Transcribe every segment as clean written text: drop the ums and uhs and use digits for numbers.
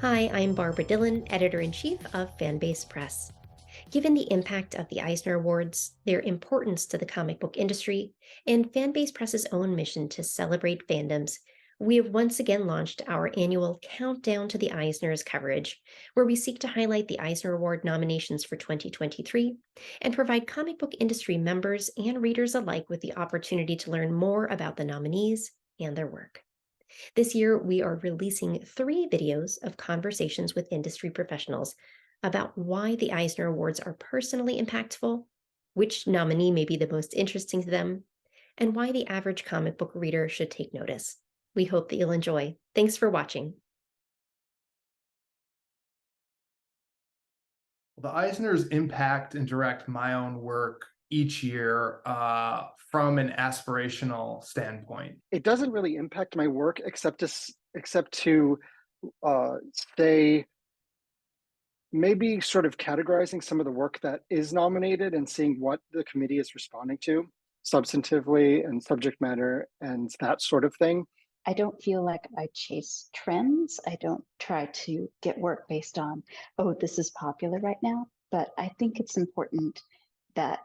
Hi, I'm Barbara Dillon, Editor-in-Chief of Fanbase Press. Given the impact of the Eisner Awards, their importance to the comic book industry, and Fanbase Press's own mission to celebrate fandoms, we have once again launched our annual Countdown to the Eisners coverage, where we seek to highlight the Eisner Award nominations for 2023 and provide comic book industry members and readers alike with the opportunity to learn more about the nominees and their work. This year, we are releasing 3 videos of conversations with industry professionals about why the Eisner Awards are personally impactful, which nominee may be the most interesting to them, and why the average comic book reader should take notice. We hope that you'll enjoy. Thanks for watching. The Eisners impact and direct my own work each year from an aspirational standpoint. It doesn't really impact my work except to stay maybe sort of categorizing some of the work that is nominated and seeing what the committee is responding to substantively and subject matter and that sort of thing. I don't feel like I chase trends. I don't try to get work based on, oh, this is popular right now. But I think it's important that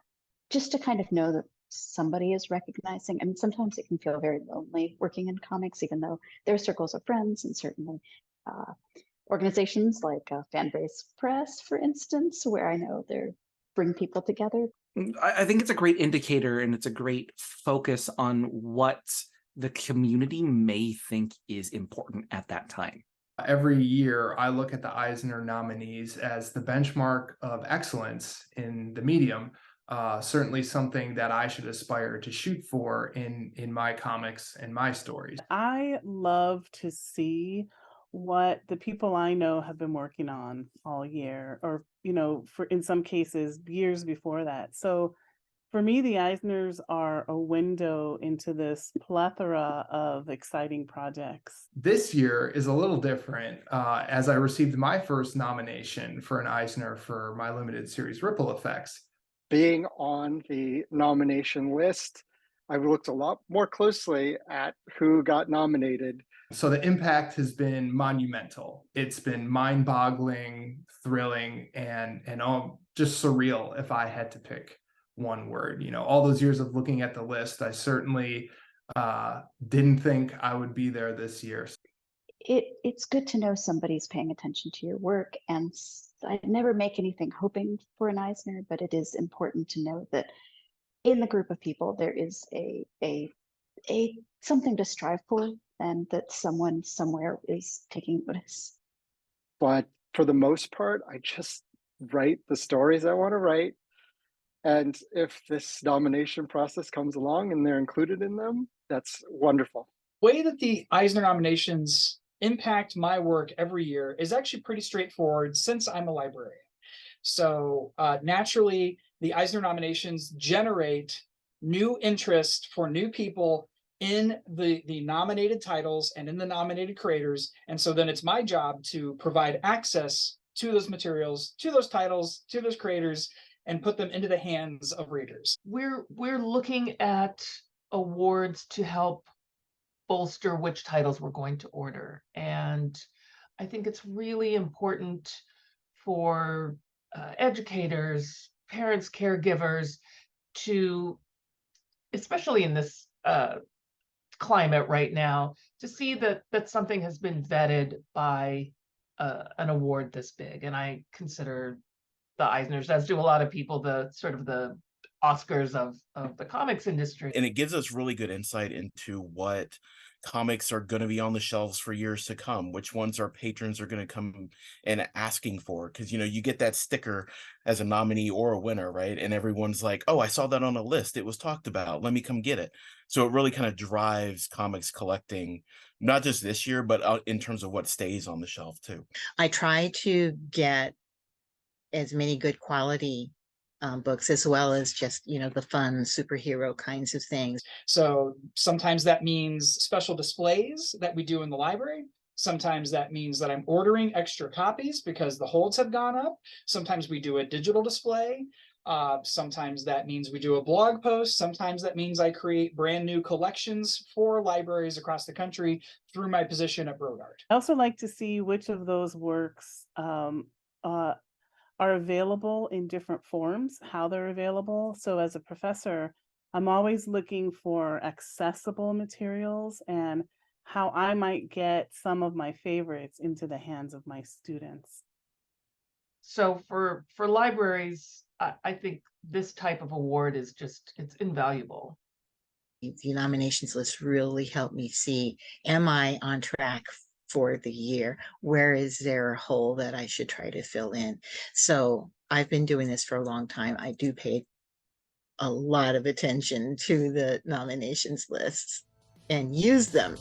just to kind of know that somebody is recognizing. I mean, sometimes it can feel very lonely working in comics, even though there are circles of friends and certainly organizations like Fanbase Press, for instance, where I know they're bring people together. I think it's a great indicator and it's a great focus on what the community may think is important at that time. Every year, I look at the Eisner nominees as the benchmark of excellence in the medium. Certainly something that I should aspire to shoot for in my comics and my stories. I love to see what the people I know have been working on all year, or, for in some cases, years before that. So for me, the Eisners are a window into this plethora of exciting projects. This year is a little different as I received my first nomination for an Eisner for my limited series Ripple Effects. Being on the nomination list, I've looked a lot more closely at who got nominated. So the impact has been monumental. It's been mind-boggling, thrilling, and just surreal if I had to pick one word. All those years of looking at the list, I certainly didn't think I would be there this year. It's good to know somebody's paying attention to your work, and I never make anything hoping for an Eisner, but it is important to know that in the group of people there is a something to strive for, and that someone somewhere is taking notice. But for the most part, I just write the stories I want to write. And if this nomination process comes along and they're included in them, that's wonderful. The way that the Eisner nominations impact my work every year is actually pretty straightforward since I'm a librarian. So naturally, the Eisner nominations generate new interest for new people in the nominated titles and in the nominated creators. And so then it's my job to provide access to those materials, to those titles, to those creators, and put them into the hands of readers. We're looking at awards to help bolster which titles we're going to order. And I think it's really important for educators, parents, caregivers to, especially in this climate right now, to see that something has been vetted by an award this big. And I consider the Eisners, as do a lot of people, the sort of the Oscars of the comics industry. And it gives us really good insight into what comics are going to be on the shelves for years to come, which ones our patrons are going to come and asking for. Because, you get that sticker as a nominee or a winner, right? And everyone's like, oh, I saw that on a list. It was talked about. Let me come get it. So it really kind of drives comics collecting, not just this year, but in terms of what stays on the shelf, too. I try to get as many good quality books as well as just, the fun superhero kinds of things. So sometimes that means special displays that we do in the library. Sometimes that means that I'm ordering extra copies because the holds have gone up. Sometimes we do a digital display. Sometimes that means we do a blog post. Sometimes that means I create brand new collections for libraries across the country through my position at Brodart. I also like to see which of those works are available in different forms, how they're available. So as a professor, I'm always looking for accessible materials and how I might get some of my favorites into the hands of my students. So for libraries, I think this type of award is just, it's invaluable. The nominations list really helped me see, am I on track for the year? Where is there a hole that I should try to fill in? So I've been doing this for a long time. I do pay a lot of attention to the nominations lists and use them.